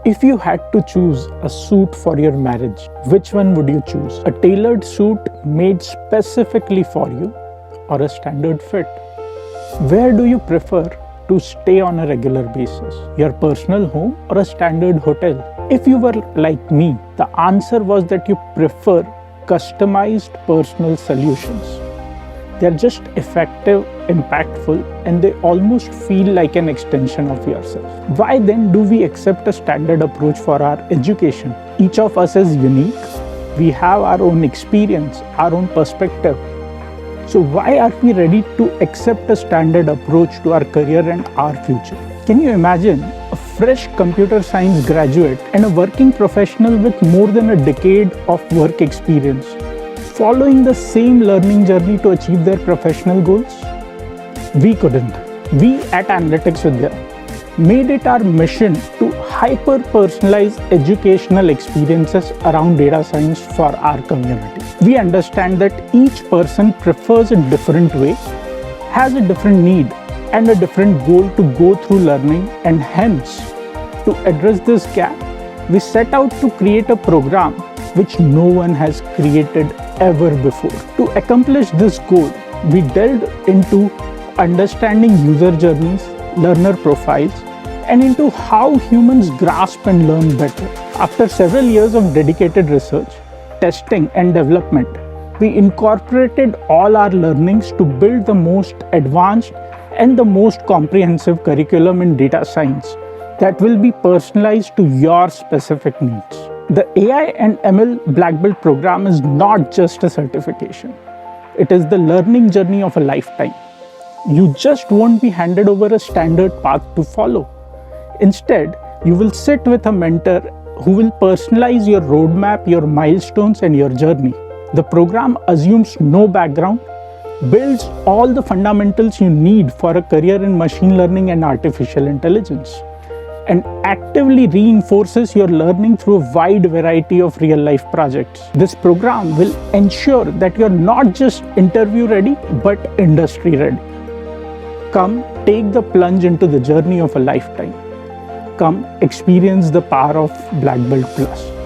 If you had to choose a suit for your marriage, which one would you choose? A tailored suit made specifically for you or a standard fit? Where do you prefer to stay on a regular basis? Your personal home or a standard hotel? If you were like me, the answer was that you prefer customized personal solutions. They're just effective, impactful, and they almost feel like an extension of yourself. Why then do we accept a standard approach for our education? Each of us is unique. We have our own experience, our own perspective. So why are we ready to accept a standard approach to our career and our future? Can you imagine a fresh computer science graduate and a working professional with more than a decade of work experience following the same learning journey to achieve their professional goals? We couldn't. We at Analytics Vidhya made it our mission to hyper-personalize educational experiences around data science for our community. We understand that each person prefers a different way, has a different need, and a different goal to go through learning, and hence, to address this gap, we set out to create a program which no one has created ever before. To accomplish this goal, we delved into understanding user journeys, learner profiles, and into how humans grasp and learn better. After several years of dedicated research, testing, and development, we incorporated all our learnings to build the most advanced and the most comprehensive curriculum in data science that will be personalized to your specific needs. The AI and ML Black Belt program is not just a certification. It is the learning journey of a lifetime. You just won't be handed over a standard path to follow. Instead, you will sit with a mentor who will personalize your roadmap, your milestones, and your journey. The program assumes no background, builds all the fundamentals you need for a career in machine learning and artificial intelligence, and actively reinforces your learning through a wide variety of real-life projects. This program will ensure that you're not just interview ready, but industry ready. Come, take the plunge into the journey of a lifetime. Come, experience the power of Black Belt Plus.